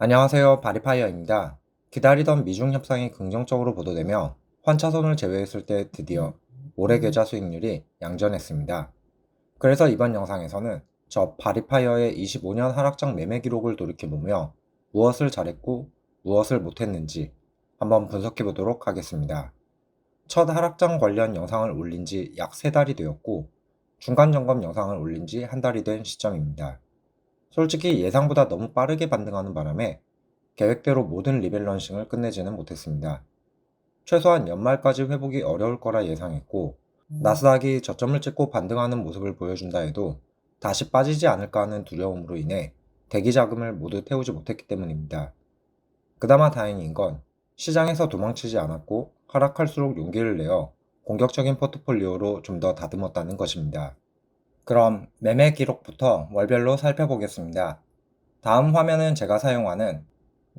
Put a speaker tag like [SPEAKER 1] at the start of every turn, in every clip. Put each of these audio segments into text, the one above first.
[SPEAKER 1] 안녕하세요. 바리파이어입니다. 기다리던 미중 협상이 긍정적으로 보도되며 환차손을 제외했을 때 드디어 올해 계좌 수익률이 양전했습니다. 그래서 이번 영상에서는 저 바리파이어의 25년 하락장 매매 기록을 돌이켜보며 무엇을 잘했고 무엇을 못했는지 한번 분석해 보도록 하겠습니다. 첫 하락장 관련 영상을 올린 지 약 3달이 되었고 중간 점검 영상을 올린 지 한 달이 된 시점입니다. 솔직히 예상보다 너무 빠르게 반등하는 바람에 계획대로 모든 리밸런싱을 끝내지는 못했습니다. 최소한 연말까지 회복이 어려울 거라 예상했고, 나스닥이 저점을 찍고 반등하는 모습을 보여준다 해도 다시 빠지지 않을까 하는 두려움으로 인해 대기 자금을 모두 태우지 못했기 때문입니다. 그나마 다행인 건 시장에서 도망치지 않았고 하락할수록 용기를 내어 공격적인 포트폴리오로 좀 더 다듬었다는 것입니다. 그럼 매매 기록부터 월별로 살펴보겠습니다. 다음 화면은 제가 사용하는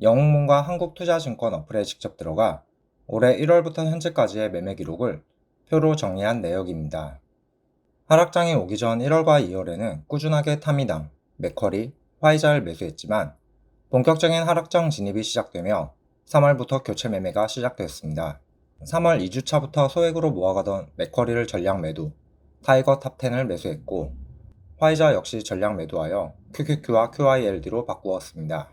[SPEAKER 1] 영웅문과 한국투자증권 어플에 직접 들어가 올해 1월부터 현재까지의 매매 기록을 표로 정리한 내역입니다. 하락장이 오기 전 1월과 2월에는 꾸준하게 타미당, 맥커리, 화이자를 매수했지만 본격적인 하락장 진입이 시작되며 3월부터 교체 매매가 시작되었습니다. 3월 2주차부터 소액으로 모아가던 맥커리를 전량 매도, 타이거 탑10을 매수했고 화이자 역시 전량 매도하여 QQQ와 QILD로 바꾸었습니다.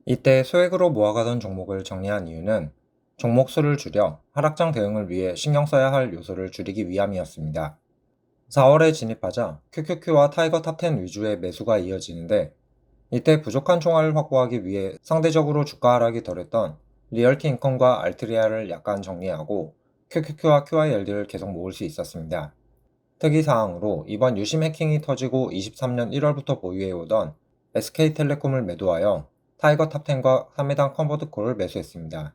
[SPEAKER 1] 이때 소액으로 모아가던 종목을 정리한 이유는 종목 수를 줄여 하락장 대응을 위해 신경 써야 할 요소를 줄이기 위함이었습니다. 4월에 진입하자 QQQ와 타이거 탑10 위주의 매수가 이어지는데 이때 부족한 총알을 확보하기 위해 상대적으로 주가 하락이 덜했던 리얼티 인컴과 알트리아를 약간 정리하고 QQQ와 QILD를 계속 모을 수 있었습니다. 특이사항으로 이번 유심 해킹이 터지고 23년 1월부터 보유해오던 SK텔레콤을 매도하여 타이거 탑10과 3회당 컨버트콜을 매수했습니다.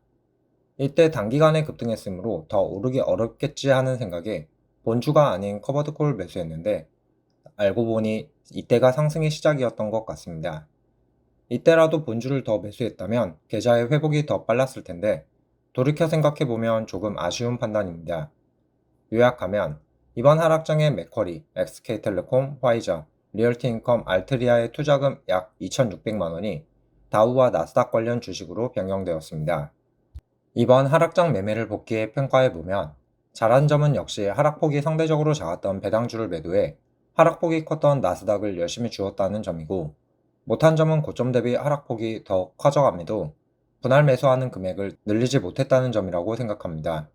[SPEAKER 1] 이때 단기간에 급등했으므로 더 오르기 어렵겠지 하는 생각에 본주가 아닌 컨버트콜을 매수했는데 알고 보니 이때가 상승의 시작이었던 것 같습니다. 이때라도 본주를 더 매수했다면 계좌의 회복이 더 빨랐을 텐데 돌이켜 생각해보면 조금 아쉬운 판단입니다. 요약하면 이번 하락장에 맥쿼리, SK텔레콤, 화이자, 리얼티인컴, 알트리아의 투자금 약 2,600만 원이 다우와 나스닥 관련 주식으로 변경되었습니다. 이번 하락장 매매를 복귀해 평가해보면 잘한 점은 역시 하락폭이 상대적으로 작았던 배당주를 매도해 하락폭이 컸던 나스닥을 열심히 주었다는 점이고 못한 점은 고점 대비 하락폭이 더 커져감에도 분할 매수하는 금액을 늘리지 못했다는 점이라고 생각합니다.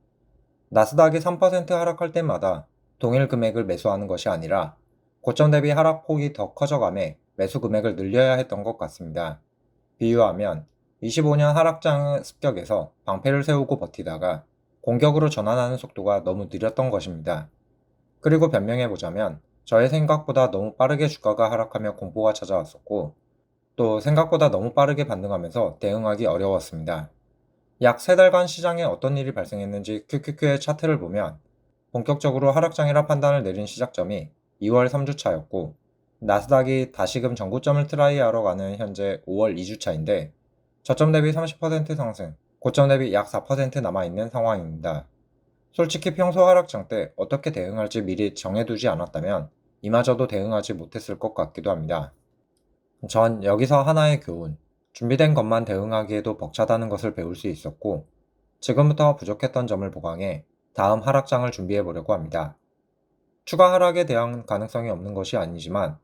[SPEAKER 1] 나스닥이 3% 하락할 때마다 동일 금액을 매수하는 것이 아니라 고점 대비 하락폭이 더 커져감에 매수 금액을 늘려야 했던 것 같습니다. 비유하면 25년 하락장의 습격에서 방패를 세우고 버티다가 공격으로 전환하는 속도가 너무 느렸던 것입니다. 그리고 변명해보자면 저의 생각보다 너무 빠르게 주가가 하락하며 공포가 찾아왔었고 또 생각보다 너무 빠르게 반등하면서 대응하기 어려웠습니다. 약 3달간 시장에 어떤 일이 발생했는지 QQQ의 차트를 보면 본격적으로 하락장이라 판단을 내린 시작점이 2월 3주차였고 나스닥이 다시금 전고점을 트라이하러 가는 현재 5월 2주차인데 저점 대비 30% 상승, 고점 대비 약 4% 남아있는 상황입니다. 솔직히 평소 하락장 때 어떻게 대응할지 미리 정해두지 않았다면 이마저도 대응하지 못했을 것 같기도 합니다. 전 여기서 하나의 교훈, 준비된 것만 대응하기에도 벅차다는 것을 배울 수 있었고 지금부터 부족했던 점을 보강해 다음 하락장을 준비해 보려고 합니다. 추가 하락에 대한 가능성이 없는 것이 아니지만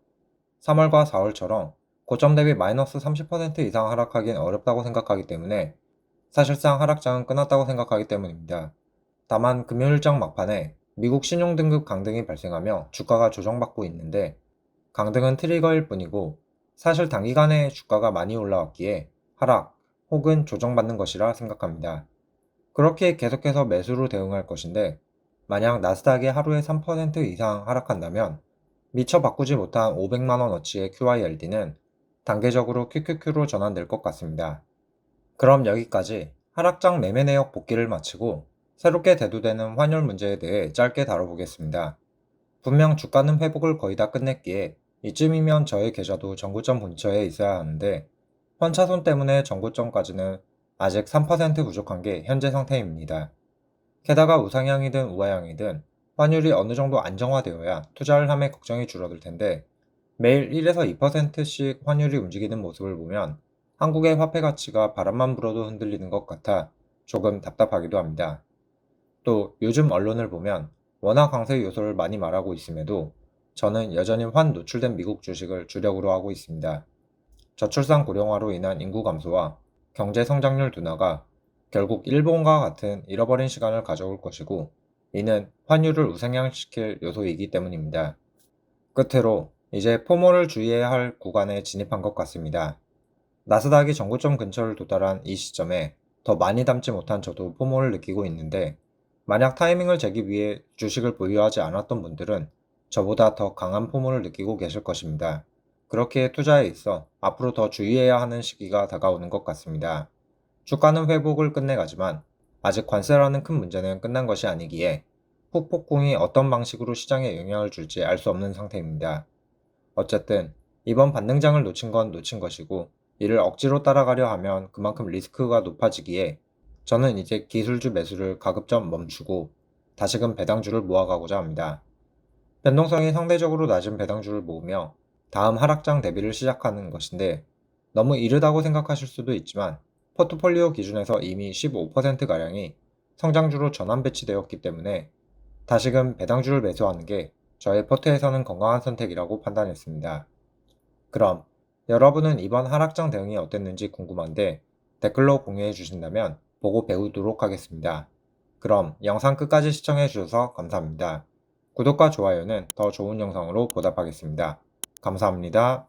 [SPEAKER 1] 3월과 4월처럼 고점 대비 마이너스 30% 이상 하락하기는 어렵다고 생각하기 때문에 사실상 하락장은 끝났다고 생각하기 때문입니다. 다만 금요일장 막판에 미국 신용등급 강등이 발생하며 주가가 조정받고 있는데 강등은 트리거일 뿐이고 사실 단기간에 주가가 많이 올라왔기에 하락 혹은 조정받는 것이라 생각합니다. 그렇게 계속해서 매수로 대응할 것인데 만약 나스닥이 하루에 3% 이상 하락한다면 미처 바꾸지 못한 500만원어치의 QILD는 단계적으로 QQQ로 전환될 것 같습니다. 그럼 여기까지 하락장 매매 내역 복귀를 마치고 새롭게 대두되는 환율 문제에 대해 짧게 다뤄보겠습니다. 분명 주가는 회복을 거의 다 끝냈기에 이쯤이면 저의 계좌도 전고점 근처에 있어야 하는데 환차손 때문에 전고점까지는 아직 3% 부족한 게 현재 상태입니다. 게다가 우상향이든 우하향이든 환율이 어느 정도 안정화되어야 투자를 함에 걱정이 줄어들 텐데 매일 1에서 2%씩 환율이 움직이는 모습을 보면 한국의 화폐 가치가 바람만 불어도 흔들리는 것 같아 조금 답답하기도 합니다. 또 요즘 언론을 보면 원화 강세 요소를 많이 말하고 있음에도 저는 여전히 환 노출된 미국 주식을 주력으로 하고 있습니다. 저출산 고령화로 인한 인구 감소와 경제 성장률 둔화가 결국 일본과 같은 잃어버린 시간을 가져올 것이고, 이는 환율을 우상향시킬 요소이기 때문입니다. 끝으로 이제 포모를 주의해야 할 구간에 진입한 것 같습니다. 나스닥이 전고점 근처를 도달한 이 시점에 더 많이 담지 못한 저도 포모를 느끼고 있는데, 만약 타이밍을 재기 위해 주식을 보유하지 않았던 분들은 저보다 더 강한 포모를 느끼고 계실 것입니다. 그렇게 투자에 있어 앞으로 더 주의해야 하는 시기가 다가오는 것 같습니다. 주가는 회복을 끝내가지만 아직 관세라는 큰 문제는 끝난 것이 아니기에 후폭풍이 어떤 방식으로 시장에 영향을 줄지 알 수 없는 상태입니다. 어쨌든 이번 반등장을 놓친 건 놓친 것이고, 이를 억지로 따라가려 하면 그만큼 리스크가 높아지기에 저는 이제 기술주 매수를 가급적 멈추고 다시금 배당주를 모아가고자 합니다. 변동성이 상대적으로 낮은 배당주를 모으며 다음 하락장 대비를 시작하는 것인데, 너무 이르다고 생각하실 수도 있지만 포트폴리오 기준에서 이미 15%가량이 성장주로 전환 배치되었기 때문에 다시금 배당주를 매수하는 게 저의 포트에서는 건강한 선택이라고 판단했습니다. 그럼 여러분은 이번 하락장 대응이 어땠는지 궁금한데 댓글로 공유해 주신다면 보고 배우도록 하겠습니다. 그럼 영상 끝까지 시청해 주셔서 감사합니다. 구독과 좋아요는 더 좋은 영상으로 보답하겠습니다. 감사합니다.